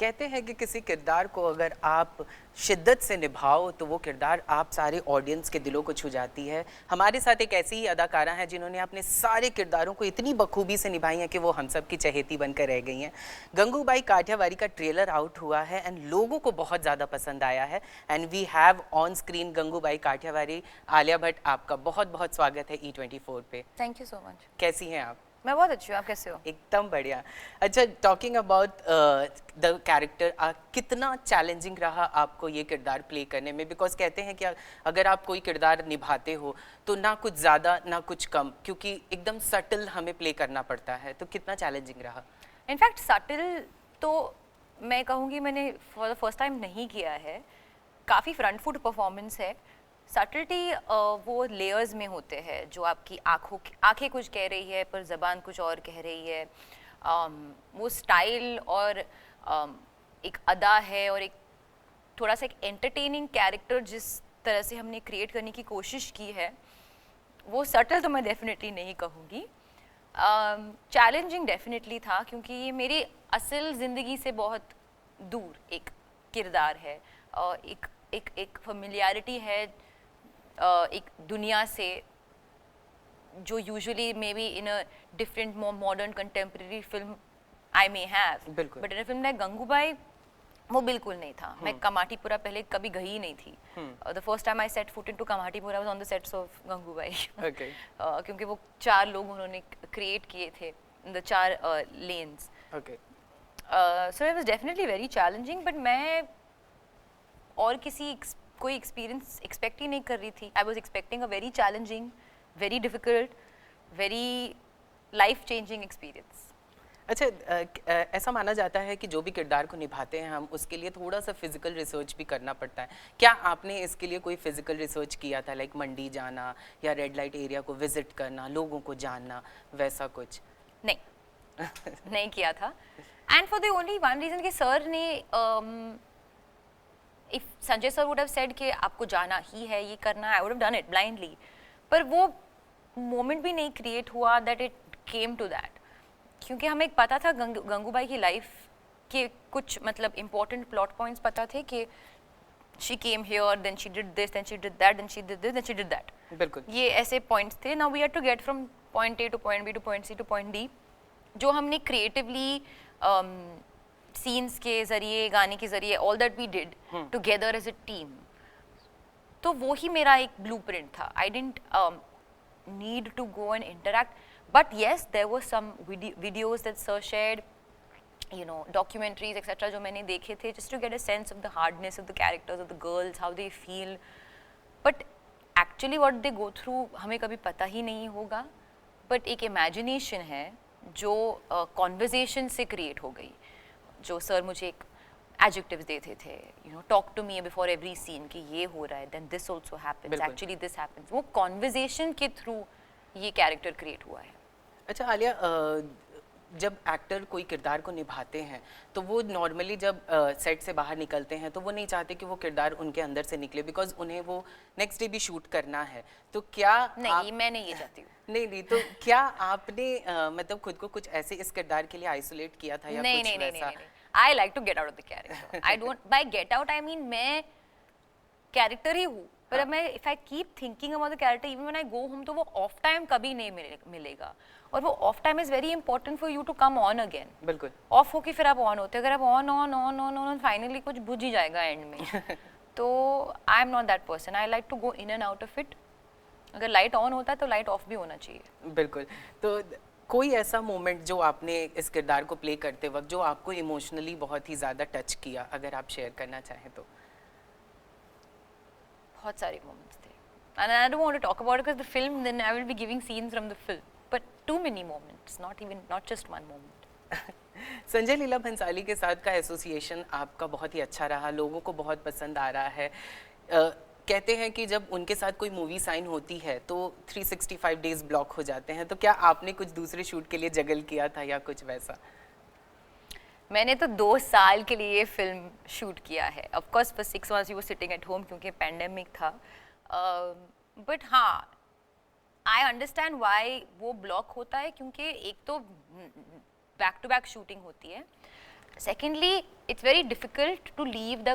कहते हैं कि किसी किरदार को अगर आप शिद्दत से निभाओ तो वो किरदार आप सारे ऑडियंस के दिलों को छू जाती है। हमारे साथ एक ऐसी ही अदाकारा हैं जिन्होंने अपने सारे किरदारों को इतनी बखूबी से निभाई हैं कि वो हम सब की चहेती बनकर रह गई हैं। गंगूबाई काठियावारी का ट्रेलर आउट हुआ है एंड लोगों को बहुत ज़्यादा पसंद आया है and we have on screen Gangubai Kathiawadi. Alia Bhatt, आपका बहुत बहुत स्वागत है E24 पे। Thank you so much. कैसी हैं आप? मैं बहुत अच्छी हूँ, आप कैसे हो? एकदम बढ़िया। अच्छा, टॉकिंग अबाउट द कैरेक्टर, कितना चैलेंजिंग रहा आपको ये किरदार प्ले करने में? बिकॉज कहते हैं कि अगर आप कोई किरदार निभाते हो तो ना कुछ ज़्यादा ना कुछ कम, क्योंकि एकदम सटल हमें प्ले करना पड़ता है, तो कितना चैलेंजिंग रहा? इनफैक्ट सटल तो मैं कहूँगी मैंने फॉर द फर्स्ट टाइम नहीं किया है। काफ़ी फ्रंट फुट परफॉर्मेंस है। सटलिटी वो लेयर्स में होते हैं जो आपकी आंखें कुछ कह रही है पर ज़बान कुछ और कह रही है। वो स्टाइल और एक अदा है और एक थोड़ा सा एक एंटरटेनिंग कैरेक्टर जिस तरह से हमने क्रिएट करने की कोशिश की है, वो सटल तो मैं डेफिनेटली नहीं कहूँगी। चैलेंजिंग डेफिनेटली था क्योंकि ये मेरी असल ज़िंदगी से बहुत दूर एक किरदार है। एक फेमिलियरिटी है एक दुनिया से जो usually may be in a different more modern contemporary film I may have, but in a film like Gangubai वो बिल्कुल नहीं था। मैं कमाटीपुरा पहले कभी गई ही नहीं थी। The first time I set foot into Kamathipura was on the sets of Gangubai. क्योंकि वो 4 लोग उन्होंने क्रिएट किए थे in the 4 lens. So it was definitely very challenging, but मैं और कोई एक्सपीरियंस एक्सपेक्ट ही नहीं कर रही थी। I was expecting a very challenging, very difficult, very life changing experience. अच्छा, ऐसा माना जाता है कि जो भी किरदार को निभाते हैं हम, उसके लिए थोड़ा सा फिजिकल रिसर्च भी करना पड़ता है। क्या आपने इसके लिए कोई फिजिकल रिसर्च किया था, लाइक मंडी जाना या रेड लाइट एरिया को विजिट करना, लोगों को जानना, वैसा कुछ? नहीं नहीं किया था। And for the only one reason कि सर ने if Sanjay sir would have said कि आपको जाना ही है, ये करना है, I would have done it blindly. पर वो मोमेंट भी नहीं क्रिएट हुआ that it came to that, क्योंकि हमें पता था गंगूबाई की लाइफ के कुछ मतलब इम्पोर्टेंट प्लॉट पॉइंट्स पता थे कि she came here, then she did this, then she did that, then she did this, then she did that. बिल्कुल, ये ऐसे पॉइंट्स थे। Now we have to get from point A to point B to point C to point D, जो हमने creatively scenes के जरिए, गाने के जरिए, all that we did together as a team, तो वो ही मेरा एक ब्लूप्रिंट था। I didn't need to go and interact, but yes there were some videos that sir shared, you know, documentaries etc. जो मैंने देखे थे, just to get a sense of the hardness of the characters of the girls, how they feel, but actually what they go through हमें कभी पता ही नहीं होगा। but एक imagination है जो conversation से create हो गई, जो सर मुझे एक adjectives देते थे, you know, talk to me before every scene कि ये हो रहा है, then this also happens, actually this happens, वो conversation के through ये character create हुआ है। अच्छा आलिया, जब एक्टर कोई किरदार को निभाते हैं तो वो नॉर्मली जब सेट से बाहर निकलते हैं तो वो नहीं चाहते कि वो किरदार उनके अंदर से निकले, बिकॉज उन्हें वो नेक्स्ट डे भी शूट करना है। तो क्या नहीं, मैं नहीं ये चाहती हूँ। नहीं, तो क्या आपने मतलब खुद को कुछ ऐसे इस किरदार के लिए आइसोलेट किया था या नहीं, कुछ नहीं, वैसा? नहीं, I like to get out of the character. I don't, by get out I mean मैं कैरेक्टर ही हूँ, पर अब मैं if I keep thinking about the character even when I go home, तो वो ऑफ टाइम कभी नहीं मिलेगा। और वो off time is very important for you to come on again. बिल्कुल, ऑफ होके फिर आप ऑन होते, अगर आप on on on on on finally कुछ बुझ ही जाएगा एंड में। तो I am not that person, I like to go in and out of it. अगर लाइट ऑन होता है तो लाइट ऑफ भी होना चाहिए। बिल्कुल। तो कोई ऐसा मोमेंट जो आपने इस किरदार को प्ले करते वक्त जो आपको इमोशनली बहुत ही ज़्यादा टच किया, अगर आप शेयर करना चाहें तो? बहुत सारे मोमेंट्स थे, and I don't want to talk about it because the film, then I will be giving scenes from the film, but too many moments, not just one moment. Sanjay Leela Bhansali के साथ का एसोसिएशन आपका बहुत ही अच्छा रहा, लोगों को बहुत पसंद आ रहा है। कहते हैं कि जब उनके साथ कोई मूवी साइन होती है तो 365 डेज ब्लॉक हो जाते हैं, तो क्या आपने कुछ दूसरे शूट के लिए जगल किया था या कुछ वैसा? मैंने तो 2 साल के लिए फिल्म शूट किया है। Of course for 6 months we were sitting at home क्योंकि पैंडेमिक था, बट हाँ आई अंडरस्टैंड व्हाई वो ब्लॉक होता है, क्योंकि एक तो बैक टू बैक शूटिंग होती है Secondly, it's very difficult to leave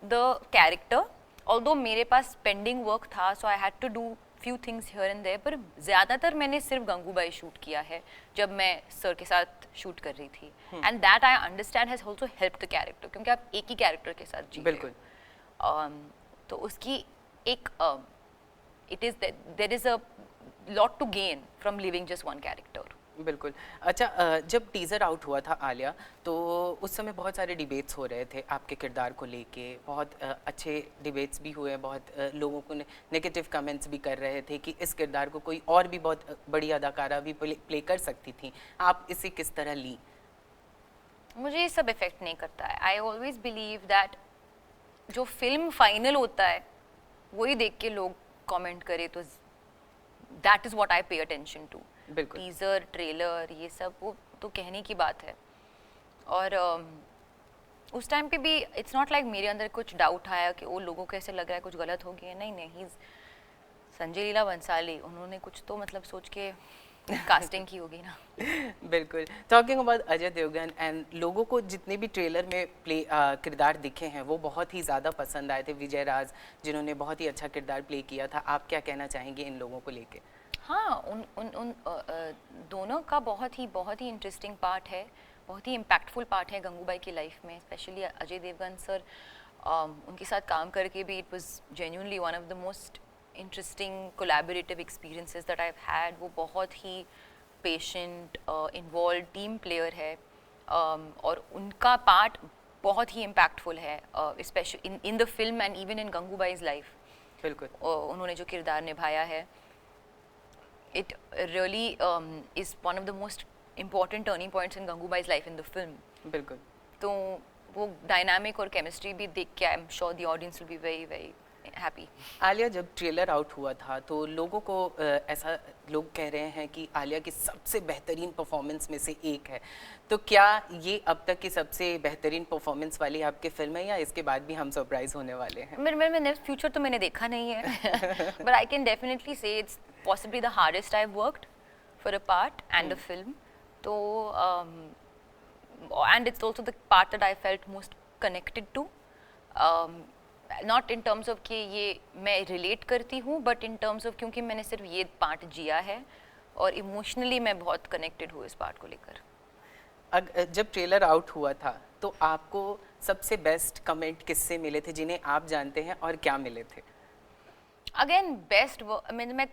the character. Although मेरे पास pending work था, so I had to do few things here and there. पर ज़्यादातर मैंने सिर्फ गंगूबाई शूट किया है जब मैं सर के साथ शूट कर रही थी. And that I understand has also helped the character, क्योंकि आप एक ही कैरेक्टर के साथ जी रहे हो. बिल्कुल. तो उसकी एक it is that there is a lot to gain from living just one character. बिल्कुल. अच्छा, जब टीज़र आउट हुआ था आलिया, तो उस समय बहुत सारे डिबेट्स हो रहे थे आपके किरदार को लेके. बहुत अच्छे डिबेट्स भी हुए, बहुत लोगों को नेगेटिव कमेंट्स भी कर रहे थे कि इस किरदार को कोई और भी बहुत बड़ी अदाकारा भी प्ले कर सकती थी. आप इसे किस तरह ली? मुझे ये सब इफेक्ट नहीं करता है. आई ऑलवेज बिलीव दैट जो फिल्म फाइनल होता है वही देख के लोग कमेंट करे, तो that is what I pay attention to. बिल्कुल. टीजर, ट्रेलर, ये सब वो तो कहने की बात है. और उस टाइम पे भी इट्स नॉट लाइक मेरे अंदर कुछ डाउट आया कि वो लोगों को ऐसे लग रहा है कुछ गलत हो गया. नहीं नहीं, ही संजय लीला बंसाली, उन्होंने कुछ तो मतलब सोच के कास्टिंग की होगी ना. बिल्कुल. Talking about Ajay Devgn, and लोगों को जितने भी ट्रेलर में किरदार दिखे हैं वो बहुत ही ज़्यादा पसंद आए थे. विजय राज जिन्होंने बहुत ही अच्छा किरदार प्ले किया था. आप क्या कहना चाहेंगे इन लोगों को लेके? हाँ, उन दोनों का बहुत ही इंटरेस्टिंग पार्ट है, बहुत ही इम्पैक्टफुल पार्ट है गंगूबाई की लाइफ में. स्पेशली अजय देवगन सर, उनके साथ काम करके भी it was genuinely one of the most interesting collaborative experiences that I have had. वो बहुत ही पेशेंट, इन्वॉल्व टीम प्लेयर है, और उनका पार्ट बहुत ही इम्पैक्टफुल है, specially in the film and even in Gangubai's life. बिल्कुल. उन्होंने जो किरदार निभाया है, it really is one of the most important turning points in Gangubai's life in the film. बिल्कुल. तो वो डायनामिक और केमिस्ट्री भी देख के I am sure the audience will be very very happy. Alia, जब ट्रेलर आउट हुआ था तो लोगों को ऐसा लोग कह रहे हैं कि आलिया की सबसे बेहतरीन परफॉर्मेंस में से एक है. तो क्या ये अब तक की सबसे बेहतरीन परफॉर्मेंस वाली आपकी फिल्म है, या इसके बाद भी हम सरप्राइज होने वाले हैं? मैंने फ्यूचर तो मैंने देखा नहीं है, बट आई कैन डेफिनेटली से it's possibly the hardest I've worked for a part and a film. So and it's also the part that I felt most connected to, not in terms of कि ये मैं relate करती हूँ, but in terms of क्योंकि मैंने सिर्फ ये part जिया है और emotionally मैं बहुत connected हूँ इस part को लेकर. जब ट्रेलर आउट हुआ था तो आपको सबसे बेस्ट कमेंट किससे मिले थे, जिन्हें आप जानते हैं, और क्या मिले थे? अगेन बेस्ट मैं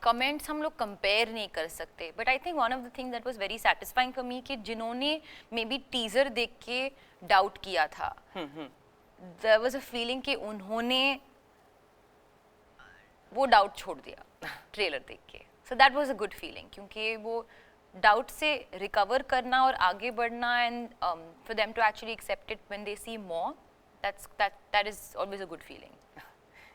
कमेंट्स हम लोग कंपेयर नहीं कर सकते, but I think one of the thing that was very satisfying for me कि जिन्होंने मे बी टीजर देख के डाउट किया था, देयर वाज अ फीलिंग कि उन्होंने वो डाउट छोड़ दिया ट्रेलर देख के. So that was a good feeling, क्योंकि वो डाउट से रिकवर करना और आगे बढ़ना, and for them to actually accept it when they see more, that is always a good feeling.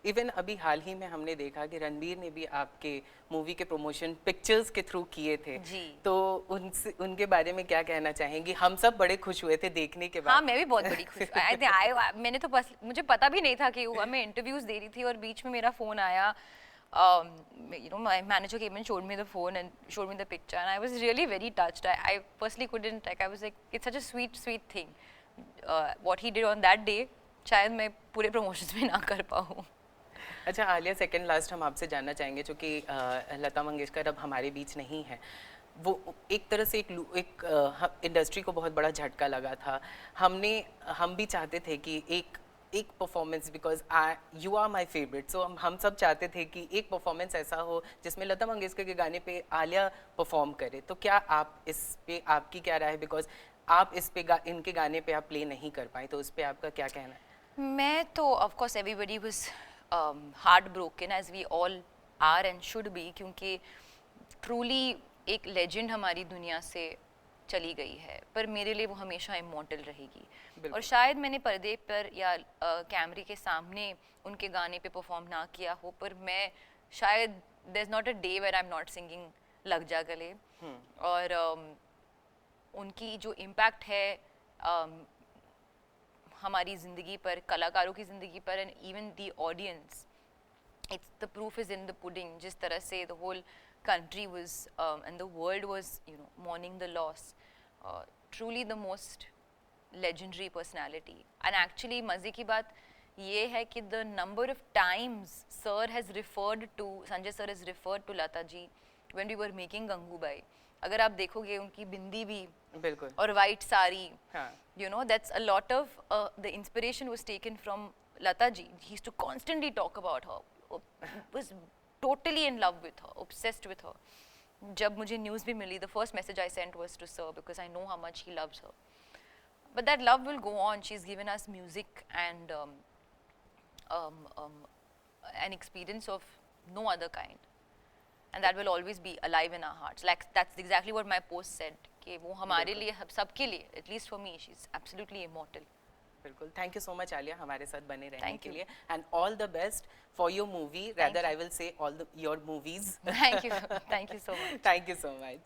Even अभी हाल ही में हमने देखा कि रणबीर ने भी आपके मूवी के प्रमोशन पिक्चर्स के थ्रू किए थे जी. तो उनके बारे में क्या कहना चाहेंगे? हम सब बड़े खुश हुए थे देखने के बाद. हाँ, मैं भी बहुत बड़ी खुश. मैंने तो मुझे पता भी नहीं था कि मैं इंटरव्यूज दे रही थी और बीच में मेरा फोन आया. My manager came and showed me the phone and showed me the picture, and I was really very touched. I personally couldn't, I was like, it's such a sweet thing. What he did on that day, शायद मैं पूरे promotions में ना कर पाऊँ. अच्छा Alia, second last हम आपसे जानना चाहेंगे, चूँकि लता मंगेशकर अब हमारे बीच नहीं है. वो एक तरह से एक इंडस्ट्री को बहुत बड़ा झटका लगा था. हम भी चाहते थे कि एक performance, because you are my favourite, so हम सब चाहते थे कि एक परफॉर्मेंस ऐसा हो जिसमें लता मंगेशकर के गाने पे आलिया परफॉर्म करे. तो क्या आप इस पे, आपकी क्या राय है? बिकॉज आप इस पे इनके गाने पे आप प्ले नहीं कर पाए, तो उस पर आपका क्या कहना है? मैं तो of course everybody was heartbroken, as we all are and should be, क्योंकि ट्रूली एक लेजेंड हमारी दुनिया से चली गई है, पर मेरे लिए वो हमेशा इमॉर्टल रहेगी. और शायद मैंने पर्दे पर या कैमरे के सामने उनके गाने पे परफॉर्म ना किया हो, पर मैं शायद there's not a day where I'm not singing लग जा गले. और उनकी जो इम्पैक्ट है हमारी ज़िंदगी पर, कलाकारों की ज़िंदगी पर, and even the audience, it's the proof is in the pudding. जिस तरह से the whole country was and the world was mourning the loss, truly the most legendary personality. And actually मजे की बात ये है कि the number of times sir has referred to, Sanjay sir has referred to Lata ji when we were making Gangubai. अगर आप देखोगे उनकी बिंदी भी बिल्कुल और white साड़ी, हाँ you know, that's a lot of the inspiration was taken from Lata ji. He used to constantly talk about her, was totally in love with her, obsessed with her. जब मुझे news भी मिली, the first message I sent was to sir because I know how much he loves her. But that love will go on. She's given us music and an experience of no other kind. And that will always be alive in our hearts. Like that's exactly what my post said. कि वो हमारे लिए, सबके लिए, at least for me, she's absolutely immortal. बिल्कुल thank you so much Alia हमारे साथ बने रहने Thank के you. लिए and all the best for your movie Thank rather you. I will say all your movies Thank you so much. Thank you so much